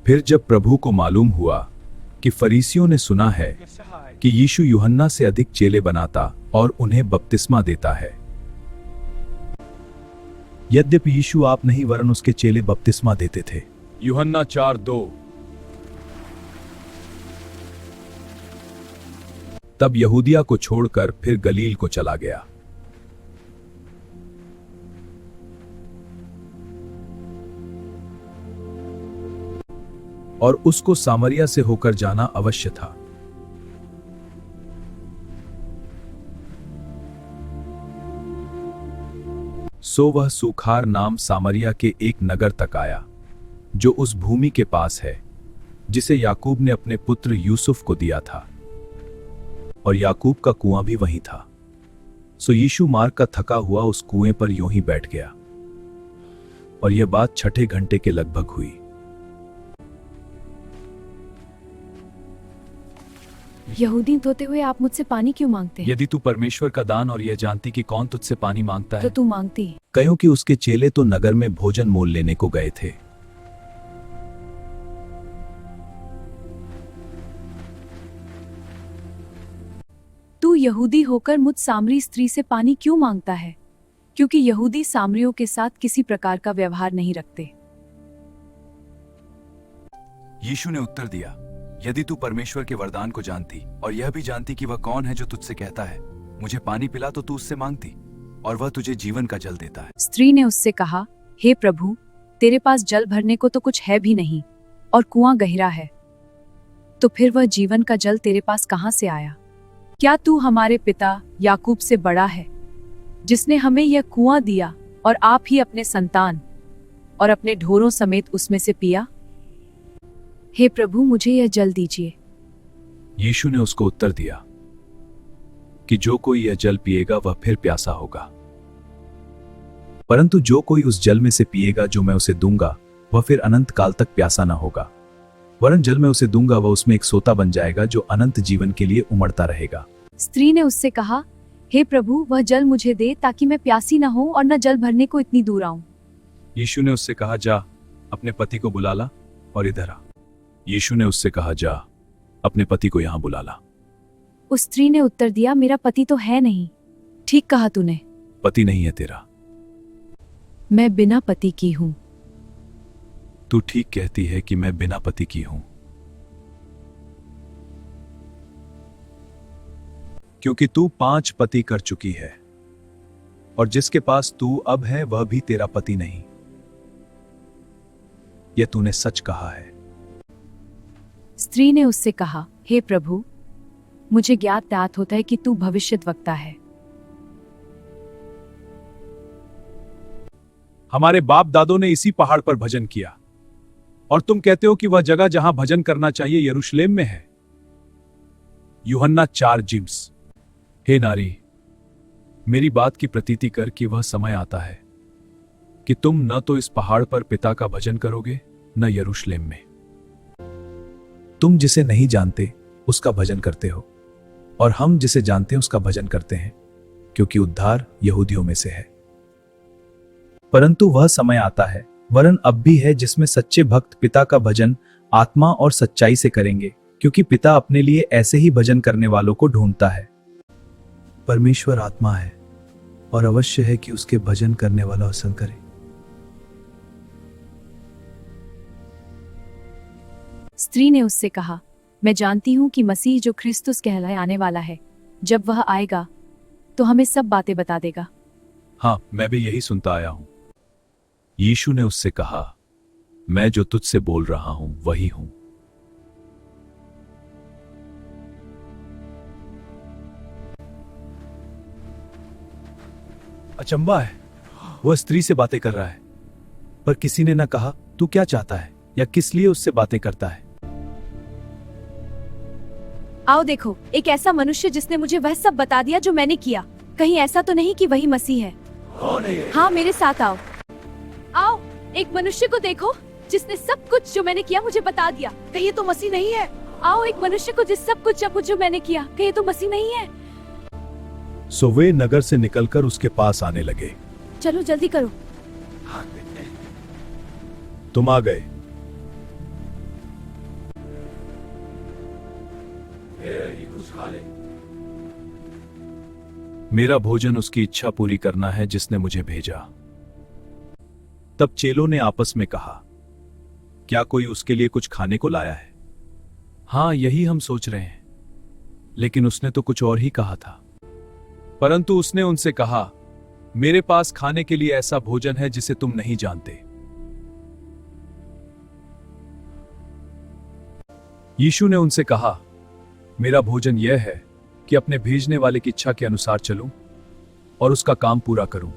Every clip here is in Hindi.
फिर जब प्रभु को मालूम हुआ कि फरीसियों ने सुना है कि यीशु यूहन्ना से अधिक चेले बनाता और उन्हें बपतिस्मा देता है, यद्यपि यीशु आप नहीं वरन उसके चेले बपतिस्मा देते थे। यूहन्ना 4:2। तब यहूदिया को छोड़कर फिर गलील को चला गया। और उसको सामरिया से होकर जाना अवश्य था। सो वह सूखार नाम सामरिया के एक नगर तक आया, जो उस भूमि के पास है जिसे याकूब ने अपने पुत्र यूसुफ को दिया था, और याकूब का कुआं भी वहीं था। सो यीशु मार्ग का थका हुआ उस कुएं पर यूं ही बैठ गया। और यह बात 6 घंटे के लगभग हुई। यहूदी होते हुए आप मुझसे पानी क्यों मांगते हैं? यदि तू परमेश्वर का दान और यह जानती कि कौन तुझसे पानी मांगता है, तो तू मांगती। कहो कि उसके चेले तो नगर में भोजन मोल लेने को गए थे। तू यहूदी होकर मुझ सामरी स्त्री से पानी क्यों मांगता है? क्योंकि यहूदी सामरियों के साथ किसी प्रकार का व्यवहार नहीं रखते। यीशु ने उत्तर दिया, यदि तू परमेश्वर के वरदान को जानती और यह भी जानती कि वह कौन है जो तुझसे कहता है, मुझे पानी पिला, तो तू उससे मांगती और वह तुझे जीवन का जल देता है। स्त्री ने उससे कहा, हे प्रभु, तेरे पास जल भरने को तो कुछ है भी नहीं और कुआं गहरा है, तो फिर वह जीवन का जल तेरे पास कहां से आया? क्या तू हमारे पिता याकूब से बड़ा है, जिसने हमें यह कुआं दिया और आप ही अपने संतान और अपने ढोरों समेत उसमें से पिया? हे प्रभु, मुझे यह जल दीजिए। यीशु ने उसको उत्तर दिया कि जो कोई यह जल पिएगा वह फिर प्यासा होगा, परंतु जो कोई उस जल में से पिएगा जो मैं उसे दूंगा, वह फिर अनंत काल तक प्यासा न होगा, वरन जल मैं उसे दूंगा वह उसमें एक सोता बन जाएगा जो अनंत जीवन के लिए उमड़ता रहेगा। स्त्री ने उससे कहा, हे प्रभु, वह जल मुझे दे ताकि मैं प्यासी न हो और न जल भरने को इतनी दूर आऊं। यीशु ने उससे कहा, जा अपने पति को बुला ला और इधर आ। यीशु ने उससे कहा, जा अपने पति को यहां बुला ला। उस स्त्री ने उत्तर दिया, मेरा पति तो है नहीं। ठीक कहा तूने, पति नहीं है तेरा। मैं बिना पति की हूं। तू ठीक कहती है कि मैं बिना पति की हूं, क्योंकि तू 5 पति कर चुकी है और जिसके पास तू अब है वह भी तेरा पति नहीं। यह तूने सच कहा है। स्त्री ने उससे कहा, हे प्रभु, मुझे ज्ञात होता है कि तू भविष्यद्वक्ता है। हमारे बाप दादों ने इसी पहाड़ पर भजन किया और तुम कहते हो कि वह जगह जहां भजन करना चाहिए यरूशलेम में है। यूहन्ना 4:20। हे नारी, मेरी बात की प्रतीति कर कि वह समय आता है कि तुम न तो इस पहाड़ पर पिता का भजन करोगे न यरूशलेम में। तुम जिसे नहीं जानते उसका भजन करते हो और हम जिसे जानते हैं उसका भजन करते हैं, क्योंकि उद्धार यहूदियों में से है। परंतु वह समय आता है, वरन अब भी है, जिसमें सच्चे भक्त पिता का भजन आत्मा और सच्चाई से करेंगे, क्योंकि पिता अपने लिए ऐसे ही भजन करने वालों को ढूंढता है। परमेश्वर आत्मा है और अवश्य है कि उसके भजन करने वाला भजन करे। स्त्री ने उससे कहा, मैं जानती हूं कि मसीह जो क्रिस्तुस कहलाए आने वाला है, जब वह आएगा तो हमें सब बातें बता देगा। हाँ, मैं भी यही सुनता आया हूं। यीशु ने उससे कहा, मैं जो तुझसे बोल रहा हूं वही हूं। अचंबा है, वह स्त्री से बातें कर रहा है, पर किसी ने न कहा तू क्या चाहता है या किस लिए उससे बातें करता है। आओ देखो, एक ऐसा मनुष्य जिसने मुझे वह सब बता दिया जो मैंने किया। कहीं ऐसा तो नहीं कि वही मसीह है? हाँ, मेरे साथ आओ। आओ, एक मनुष्य को देखो जिसने सब कुछ जो मैंने किया मुझे बता दिया। कहीं ये तो मसीह नहीं है? आओ, एक मनुष्य को जिस सब कुछ जो मैंने किया, कहीं ये तो मसीह नहीं है? सो वे नगर से निकलकर उसके पास आने लगे। चलो जल्दी करो। तुम आ गए। मेरा भोजन उसकी इच्छा पूरी करना है जिसने मुझे भेजा। तब चेलों ने आपस में कहा, क्या कोई उसके लिए कुछ खाने को लाया है? हां, यही हम सोच रहे हैं। लेकिन उसने तो कुछ और ही कहा था। परंतु उसने उनसे कहा, मेरे पास खाने के लिए ऐसा भोजन है जिसे तुम नहीं जानते। यीशु ने उनसे कहा, मेरा भोजन यह है कि अपने भेजने वाले की इच्छा के अनुसार चलूं और उसका काम पूरा करूं।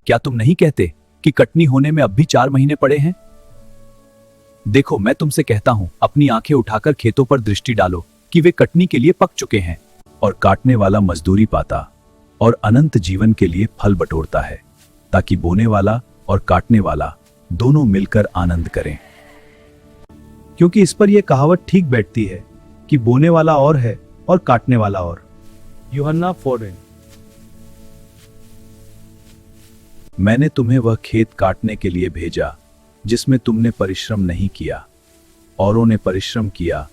क्या तुम नहीं कहते कि कटनी होने में अब भी 4 महीने पड़े हैं? देखो, मैं तुमसे कहता हूं, अपनी आंखें उठाकर खेतों पर दृष्टि डालो कि वे कटनी के लिए पक चुके हैं, और काटने वाला मजदूरी पाता और अनंत जीवन के लिए फल बटोरता है, ताकि बोने वाला और काटने वाला दोनों मिलकर आनंद करें। क्योंकि इस पर यह कहावत ठीक बैठती है कि बोने वाला और है और काटने वाला और। यूहन्ना 4। मैंने तुम्हें वह खेत काटने के लिए भेजा जिसमें तुमने परिश्रम नहीं किया, औरों ने परिश्रम किया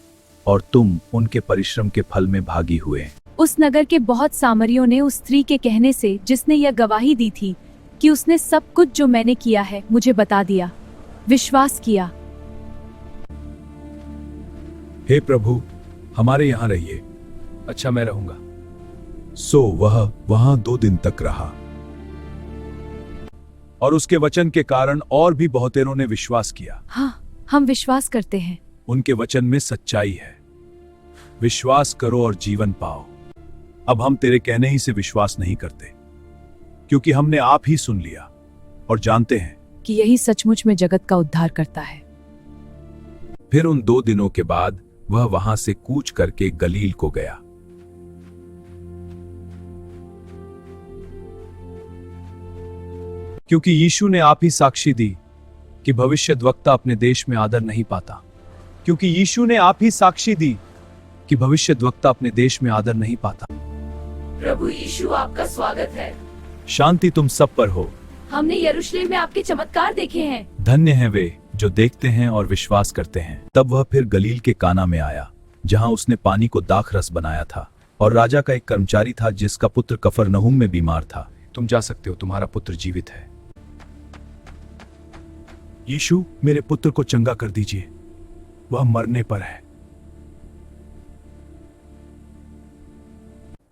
और तुम उनके परिश्रम के फल में भागी हुए। उस नगर के बहुत सामरियों ने उस स्त्री के कहने से, जिसने यह गवाही दी थी कि उसने सब कुछ जो मैंने किया है मुझे बता दिया, विश्वास किया। हे प्रभु, हमारे यहां रहिए। अच्छा, मैं रहूंगा। सो वह वहां 2 दिन तक रहा, और उसके वचन के कारण और भी बहुतेरों ने विश्वास किया। हाँ, हम विश्वास करते हैं। उनके वचन में सच्चाई है। विश्वास करो और जीवन पाओ। अब हम तेरे कहने ही से विश्वास नहीं करते, क्योंकि हमने आप ही सुन लिया और जानते हैं कि यही सचमुच में जगत का उद्धार करता है। फिर उन 2 दिनों के बाद वह वहां से कूच करके गलील को गया। क्योंकि यीशु ने आप ही साक्षी दी कि भविष्यद्वक्ता अपने देश में आदर नहीं पाता। क्योंकि यीशु ने आप ही साक्षी दी कि भविष्यद्वक्ता अपने देश में आदर नहीं पाता। प्रभु यीशु, आपका स्वागत है। शांति तुम सब पर हो। हमने यरूशलेम में आपके चमत्कार देखे हैं। धन्य हैं वे जो देखते हैं और विश्वास करते हैं। तब वह फिर गलील के काना में आया, जहां उसने पानी को दाख रस बनाया था। और राजा का एक कर्मचारी था जिसका पुत्र कफरनहूम में बीमार था। तुम जा सकते हो, तुम्हारा पुत्र जीवित है। यीशु, मेरे पुत्र को चंगा कर दीजिए, वह मरने पर है।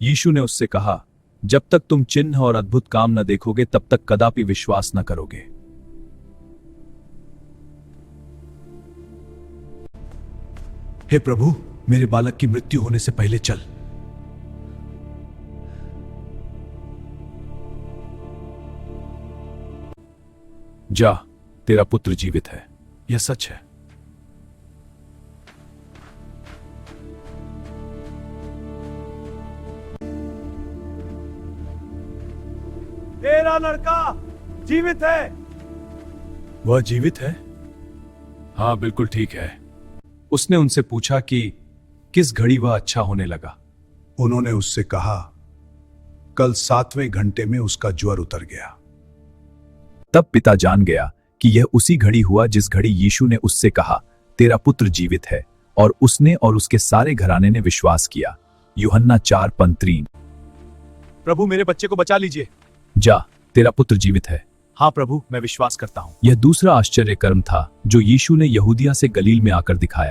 यीशु ने उससे कहा, जब तक तुम चिन्ह और अद्भुत काम न देखोगे तब तक कदापि विश्वास न करोगे। हे प्रभु, मेरे बालक की मृत्यु होने से पहले चल। जा, तेरा पुत्र जीवित है। यह सच है। तेरा लड़का जीवित है। वह जीवित है? हाँ, बिल्कुल ठीक है। उसने उनसे पूछा कि किस घड़ी वह अच्छा होने लगा। उन्होंने उससे कहा, कल 7वें घंटे में उसका ज्वर उतर गया। तब पिता जान गया कि यह उसी घड़ी हुआ जिस घड़ी यीशु ने उससे कहा, तेरा पुत्र जीवित है, और उसने और उसके सारे घराने ने विश्वास किया। यूहन्ना 4:3। प्रभु, मेरे बच्चे को बचा लीजिए। जा, तेरा पुत्र जीवित है। हाँ प्रभु, मैं विश्वास करता हूं। यह दूसरा आश्चर्य कर्म था जो यीशु ने यहूदिया से गलील में आकर दिखाया।